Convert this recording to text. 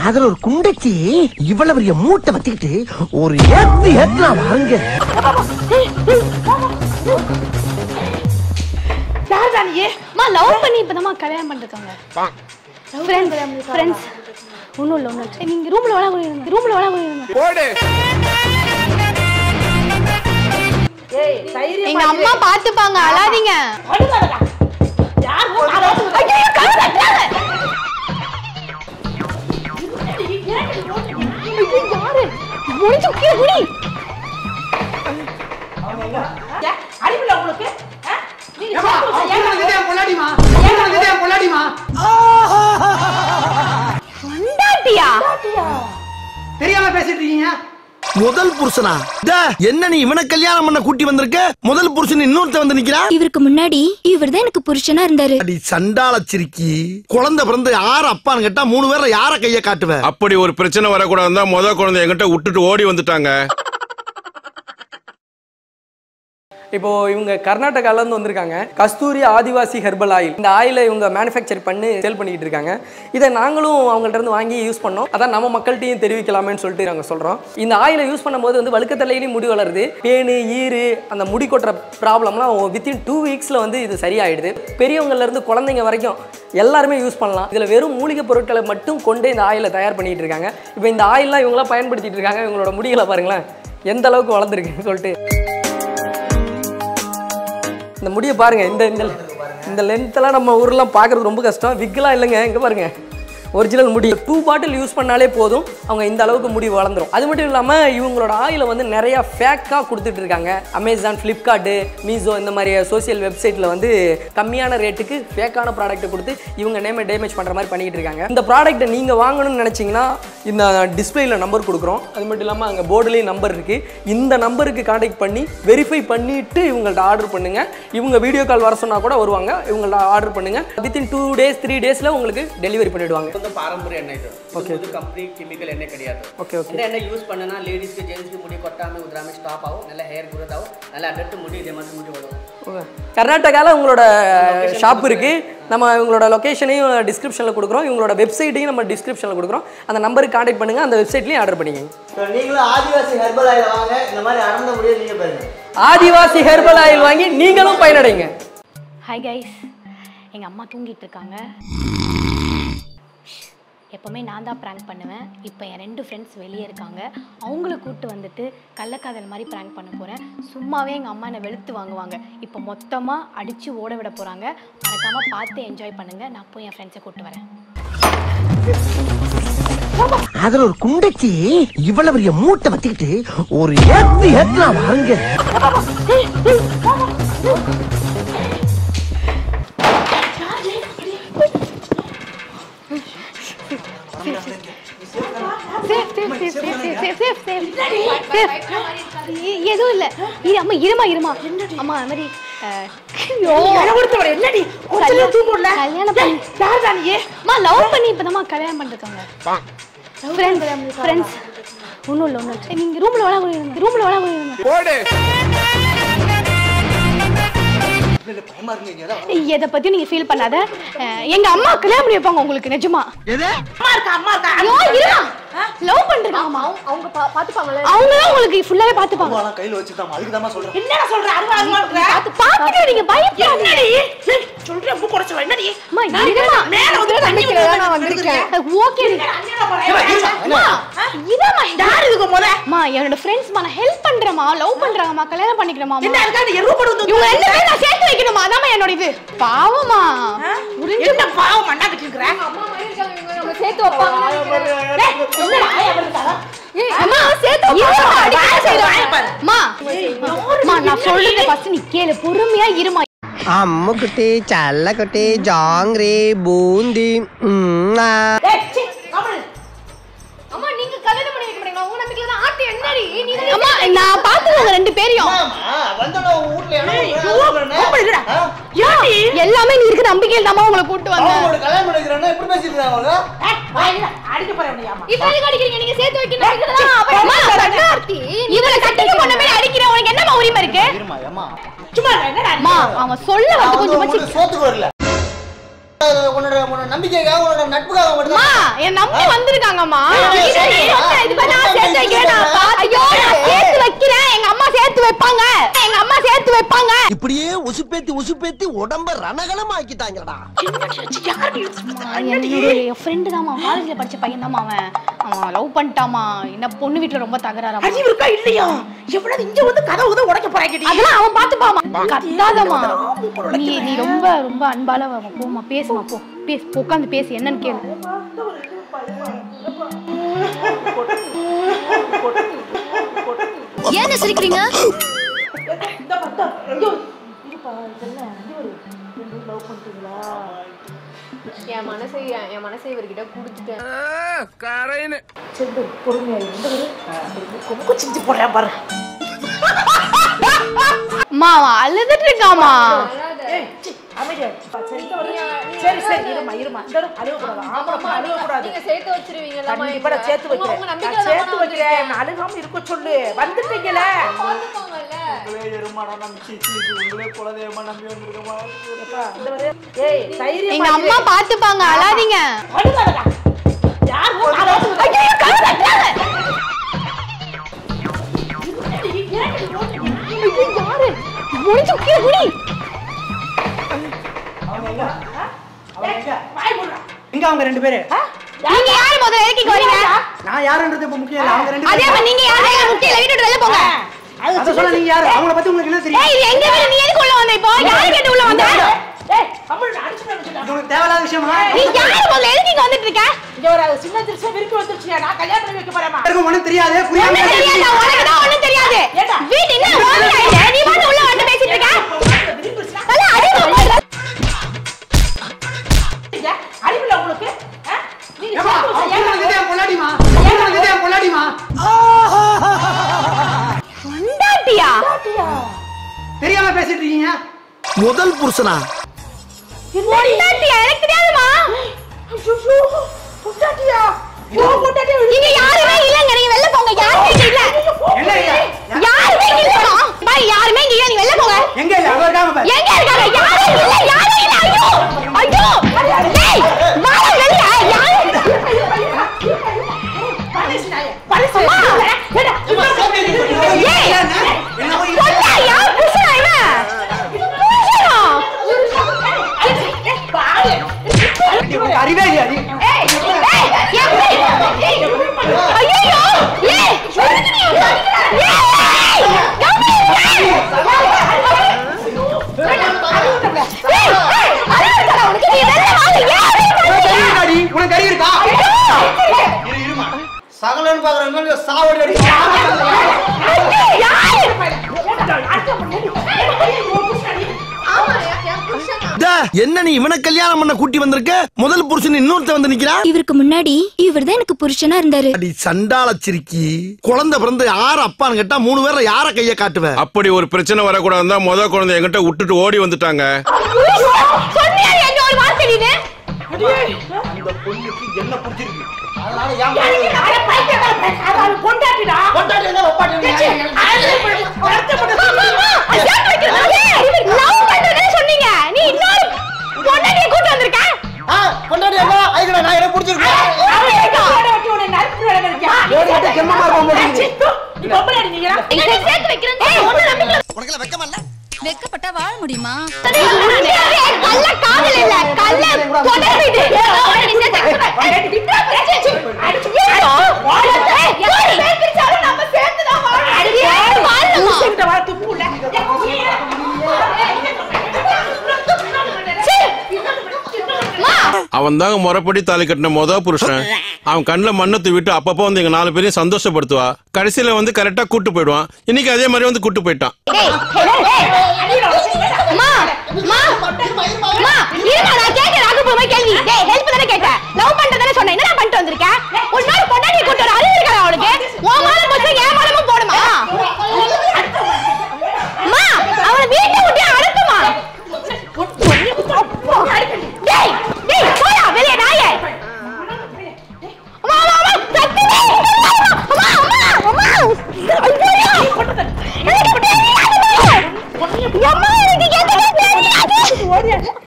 அதுல ஒரு குண்டச்சி இவ்வளவு பெரிய மூட்டை வச்சுக்கிட்டு ஒரு ஏத்தலாம் வாங்க. லவ் பண்ணி இப்பதான் கல்யாணம் பண்ணிருக்காங்க. ஒண்ணும் இல்ல ஒண்ணும் இல்ல. நீங்க ரூம்ல வேணா போடு. எங்க அம்மா பாத்துப்பாங்க, அழாதீங்க. தெரியாம பேசிட்டு இருக்கீங்க. முதல் புருஷனா? என்ன நீ இவனை கல்யாணம் பண்ண கூட்டி வந்திருக்க? முதல் புருஷன் இன்னொருத்த வந்து நிக்கிறா. இவருக்கு முன்னாடி இவர்தான் எனக்கு புருஷனா இருந்தாரு. அடி சண்டால சிரிக்கி. குழந்தை பிறந்து யார அப்பான்னு கேட்டா 3 பேர்ல யார கைய காட்டுவ? அப்படி ஒரு பிரச்சனை வரக்கூடாதுன்னா முத குழந்தை என்கிட்ட விட்டுட்டு ஓடி வந்துட்டாங்க. இப்போ இவங்க கர்நாடகாலேருந்து வந்திருக்காங்க. கஸ்தூரி ஆதிவாசி ஹெர்பல் ஆயில். இந்த ஆயிலை இவங்க மேனுஃபேக்சர் பண்ணி சேல் பண்ணிக்கிட்டு இருக்காங்க. இதை நாங்களும் அவங்கள்ட்ட இருந்து வாங்கி யூஸ் பண்ணோம். அதான் நம்ம மக்கள்கிட்டையும் தெரிவிக்கலாமேன்னு சொல்லிட்டு நாங்கள் சொல்கிறோம். இந்த ஆயிலை யூஸ் பண்ணும்போது வந்து வழுக்கத்தலையிலையும் முடி வளருது, பேனு ஈரு அந்த முடி கொட்டுற ப்ராப்ளம்லாம் வித்தின் 2 வீக்ஸில் வந்து இது சரியாயிடுது. பெரியவங்கலேருந்து குழந்தைங்க வரைக்கும் எல்லாருமே யூஸ் பண்ணலாம். இதில் வெறும் மூலிகை பொருட்களை மட்டும் கொண்டு இந்த ஆயிலை தயார் பண்ணிகிட்டு இருக்காங்க. இப்போ இந்த ஆயிலெலாம் இவங்களாம் பயன்படுத்திட்டு இருக்காங்க. இவங்களோட முடிகளை பாருங்களேன் எந்த அளவுக்கு வளர்ந்துருக்குன்னு சொல்லிட்டு. இந்த முடியை பாருங்க, இந்த லென்த்தெல்லாம் நம்ம ஊர்லாம் பார்க்குறது ரொம்ப கஷ்டம். விக்லாம் இல்லைங்க, இங்கே பாருங்க ஒரிஜினல் முடி. 2 பாட்டில் யூஸ் பண்ணாலே போதும், அவங்க இந்த அளவுக்கு முடி வளர்ந்துடும். அது மட்டும் இல்லாமல் இவங்களோட ஆயிலை வந்து நிறையா ஃபேக்காக கொடுத்துட்டு இருக்காங்க. அமேசான், ஃப்ளிப்கார்ட்டு, மீஷோ இந்த மாதிரி சோசியல் வெப்சைட்டில் வந்து கம்மியான ரேட்டுக்கு ஃபேக்கான ப்ராடக்ட்டை கொடுத்து இவங்க நேமை டேமேஜ் பண்ணுற மாதிரி பண்ணிக்கிட்டு இருக்காங்க. இந்த ப்ராடக்ட்டை நீங்கள் வாங்கணும்னு நினச்சிங்கன்னா இந்த டிஸ்பிளேயில் நம்பர் கொடுக்குறோம். அது மட்டும் இல்லாமல் அங்கே போர்டுலேயும் நம்பர் இருக்குது. இந்த நம்பருக்கு கான்டாக்ட் பண்ணி வெரிஃபை பண்ணிவிட்டு இவங்கள்ட்ட ஆர்டர் பண்ணுங்கள். இவங்க வீடியோ கால் வர சொன்னால் கூட வருவாங்க. இவங்கள்ட்ட ஆர்டர் பண்ணுங்கள். வித்தின் 2 days 3 daysல உங்களுக்கு டெலிவரி பண்ணிவிடுவாங்க. பாரம்பரிய எண்ணெய் இது. ஓகே, இது கம்ப்ளீட் கெமிக்கல் எண்ணெய் கிடையாது. Okay okay. இந்த எண்ணெய் யூஸ் பண்ணனா லேடிஸ்க்கு ஜென்ஸ்க்கு முடி கொட்டாம உதராம ஸ்டாப் ஆகும். நல்ல ஹேர் growth ஆகும். நல்ல அடர்த்து முடி இதே மாதிரி முடி வளரும். ஓகே. கர்நாடகால உங்களோட ஷாப் இருக்கு. நம்ம இவங்களோட லொகேஷனையும் டிஸ்கிரிப்ஷனில் கொடுக்குறோம். இவங்களோட வெப்சைட்டையும் நம்ம டிஸ்கிரிப்ஷனில் கொடுக்குறோம். அந்த நம்பருக்கு கான்டாக்ட் பண்ணுங்கள். அந்த வெப்சைட்லேயும் ஆர்டர் பண்ணிக்கங்க. நீங்களும் ஆதிவாசி ஹெர்பல் ஆயில் வாங்க. இந்த மாதிரி அடர்ந்த முடியை நீங்கள் பாருங்க. ஆதிவாசி ஹெர்பல் ஆயில் வாங்கி நீங்களும் பயனடைங்க. ஹாய் கைஸ், எங்கள் அம்மா தூங்கிட்டு இருக்காங்க. எப்போவுமே நான் தான் ப்ராங்க் பண்ணுவேன். இப்போ என் 2 ஃப்ரெண்ட்ஸ் வெளியே இருக்காங்க. அவங்கள கூப்பிட்டு வந்துட்டு கள்ளக்காதல் மாதிரி ப்ராங்க் பண்ண போகிறேன். சும்மாவே எங்கள் அம்மா என்னை வெளுத்து வாங்குவாங்க. இப்போ மொத்தமாக அடித்து ஓட விட போகிறாங்க. மறக்காமல் பார்த்து என்ஜாய் பண்ணுங்கள். நான் போய் என் ஃப்ரெண்ட்ஸை கூப்பிட்டு வரேன். அதுல ஒரு குண்டச்சி இவ்வளவு பெரிய மூட்டை வச்சுக்கிட்டு ஒரு ஏத்தலாம் வாங்க. எதுவும் இல்ல. அம்மா இருமா அம்மா அது மாதிரி லவ் பண்ணி இப்பதான் கல்யாணம் பண்ணிருக்காங்க. ஒண்ணும் இல்ல ஒண்ணும் இல்ல. நீங்க ரூம்ல வேணா போடு. எதை பத்தி நீங்க ஃபீல் பண்ணாத. எங்க அம்மா கல்யாணம் பண்ணி வைப்பாங்க உங்களுக்கு. நிஜமா லவ் பண்றாங்க. அவங்க பாத்துப்பாங்க. அவங்க உங்களுக்கு ஃபுல்லாவே பாத்துப்பாங்க. அம்மா கையில வச்சிட்டாமா. அதுக்கு தான் சொல்றேன். என்னடா சொல்ற? பாத்துட்டு நீங்க பயப்படாதீங்க. என்னடி சொல்றேன்? பூ குறச்சு என்னடி? அம்மா இருமா. மேல வந்து தண்ணி நான் வந்திருக்கேன். ஓகே அம்மா இதமா யார் இதுக்கு முத? அம்மா என்னோட फ्रेंड्स மா நான் ஹெல்ப் பண்றேமா. லவ் பண்றாங்கமா. கல்யாணம் பண்ணிக்கிறேமா. என்ன இருக்காது? எரு படு வந்து இவங்க ரெண்டு பேரும் நான் சேர்த்து வைக்கணுமா? அதாம்மா என்னோட இது. பாவமா புரிஞ்சு என்ன பாவம் மண்ணாக்கிட்டு இருக்கற? அம்மா மாதிரி இருக்காங்க. இவங்க நம்ம சேர்த்து வைப்பாங்க. என்னடா ஆயா வந்துட்டாரா? அம்மா சேர்த்து வைப்பாங்க. அடிக்க செய்றாங்க. அம்மா அம்மா நான் சொல்றத ஃபர்ஸ்ட் நீ கேளு. பொறுமையா இருமா. அம்முக்குட்டி சல்லக்குட்டி ஜாங்கிரி பூந்தி. அம்மா நீங்க கல்யாணம் பண்ணி வைக்க மாட்டீங்களா? உங்க நம்பிக்கையில தான் ஆட்டி என்னடி நீ? அம்மா நான் பாத்துங்க 2 பேரையும். வந்தன ஊட்ல என்ன யாடி எல்லாமே நீ இருக்க நம்பிக்கையில தான் உங்களை கூட்டி வந்தேன். அவங்களோட கல்யாணம் பண்ணிக்கறேன்னா எப்படி பேசிட்டு இருக்காங்க? அடிக்க போறேன். அம்மா இப்போ எதுக்கு அடிக்கிறீங்க? நீங்க சேர்த்து வைக்கணும். அம்மா கண்ணார்த்தி இவளை கட்டிக்க போன மாதிரி அடிக்கிற உனக்கு என்னமா உரிமை இருக்கு? இருமா அம்மா சும்மா என்னடா அம்மா அவன் சொல்ல வந்து கொஞ்சம் சோத்துக்கு வரல. உன்னோட நம்பிக்கைக்காக உன்னோட நட்புக்காக மட்டும் அம்மா என்ன நம்பி வந்திருக்காங்கம்மா. இது பண்ணா சேர்த்து வைக்கிறேன். ஐயோ நான் சேர்த்து வைக்கிறேன். எங்க அம்மா சேர்த்து வைப்பாங்க. எங்க அம்மா சேர்த்து வைப்பாங்க. இப்படியே உசுப்பேத்தி உடம்ப ரணகலம் ஆக்கிட்டாங்கடா. என்னோட ஃப்ரெண்ட் தான்மா, காலேஜ்ல படிச்ச பையன் தான்மா. அவன் லவ் பண்ணிட்டாமா. என்ன பொண்ணு வீட்டுல ரொம்ப தகராறாமா. அறிவு இருக்கா இல்லையா? எவ்வளவு இங்க வந்து கதை உடைக்க போறாங்க. அதெல்லாம் அவன் பாத்துப்பாமா. கத்தாதமா. நீ ரொம்ப ரொம்ப அன்பால போமா, பேசுமா, போ பேசு, உட்காந்து பேசு, என்னன்னு கேளு. ஏன் சிரிக்கிறீங்க? என் மனசை இவர்கிட்ட குடுத்துட்டேன். அம்மா அழுதுட்டு இருக்காமா. சரி சரி இருமா இருமா அழுகக்கூடாது. நீங்க சேர்த்து வச்சிருவீங்களா? கண்டிப்பா சேர்த்து வைக்கிறேன். அழுகாம இருக்க சொல்லு. வந்துட்டீங்களே எங்க அம்மா பாத்துப்பாங்க, அழாதீங்க. எங்க அவங்க ரெண்டு பேரு? நீங்க யாரு முதல்ல எதுக்கு வரீங்க? நான் யாருன்றது இப்ப முக்கியம் இல்ல. அவங்க ரெண்டு அதே மாதிரி நீங்க யாரு முக்கியம் இல்ல. வீட்டு வெளிய போங்க. அத சொல்ல நீங்க யாரு? அவங்கள பத்தி உங்களுக்கு என்ன தெரியும்? ஏய் எங்க வீடு, நீ எதுக்கு உள்ள வந்த? இப்போ யாரு கேட்டு உள்ள வந்த? ஏய் தமிழ் அடிச்சுட்டு உங்களுக்கு தேவையில்லாத விஷயமா? நீ யாரு முதல்ல எதுக்கு இங்க வந்துட்டு இருக்க? இங்க ஒரு சின்ன திருச்ச விரிக்கு வந்துருச்சியா? நான் கல்யாணம் பண்ணி வைக்க போறேமா. எனக்கு ஒண்ணும் தெரியாது. புரியாம உனக்கு தெரியாது, உனக்கு தான் ஒண்ணும் தெரியாது. வீட்டு என்ன ஓடுறா இல்ல? நீ வந்து உள்ள வந்து பேசிட்டு இருக்க. அல அடிங்க. அறிவுல உங்களுக்கு நீங்க பொல்லாடிமா வந்தாட்டியா? தெரியாம பேசிட்டு இருக்கீங்க. முதல் புருஷனா? வந்தாட்டியா? எனக்கு தெரியாதுமா. ஐயோ பொட்டாட்டியா? இங்க யாருமே இல்லங்க, நீங்க வெளிய போங்க. யாருமே இல்ல. என்ன இல்ல? யாருமே இல்லமா? பாய் யாருமே இங்க இல்ல, நீ வெளிய போங்க. எங்க இல்ல? அவ இருக்காம பாரு. எங்க இருக்காங்க? யாரும் இல்ல, யாரும் இல்ல. ஐயோ ஐயோ ஏய் வாடா வெளிய. யாரு பரிசு ஏய் போடா. யார் புருஷனா இவன்? புருஷனா? அறிவே இல்ல. ஏய் ஏய் ஐயோ ஏய் உனக்கு அறிவு இருக்கா? சகலன்னு பாக்குறவங்க சாவடி அடி. என்ன நீ இவனை கல்யாணம் பண்ண கூட்டி வந்திருக்க? முதல் புருஷன் இன்னொருத்த வந்து நிக்கிறா. இவருக்கு முன்னாடி இவர்தான் எனக்கு புருஷனா இருந்தாரு. அடி சண்டால சிரிக்கி. குழந்தை பிறந்து யார அப்பான்னு கேட்டா 3 பேர்ல யார கைய காட்டுவ? அப்படி ஒரு பிரச்சனை வரக்கூடாதுன்னா முத குழந்தை என்கிட்ட விட்டுட்டு ஓடி வந்துட்டாங்க. சொன்னியா என்ன ஒரு வார்த்தை நீ? அந்த பொண்ணுக்கு என்ன புடிச்சிருக்கு? அதனால பொண்டாட்டிடா பொண்டாட்டி என்ன ஒப்பாட்டி சொன்னீங்க. நீ இன்னொரு பொண்டாட்டியை கூட்டு வந்திருக்க. பொண்டாட்டி என்ன ஐகடா நான் என்ன புடிச்சிருக்கு? உனக்கு வெக்கமா இல்ல? வெக்கப்பட்டா வாழ முடியுமா? கள்ள காதல் இல்ல, கள்ள தொடர்பு. அவன் தாங்க முறைப்படி தாலி கட்டின முத புருஷன். அவன் கண்ணுல மண்ணை தூவிட்டு அப்பப்போ வந்து எங்க 4 பேரையும் சந்தோஷப்படுத்துவா. கடைசியில வந்து கரெக்டா கூட்டு போயிடுவான். இன்னைக்கு அதே மாதிரி வந்து கூட்டு போயிட்டான்.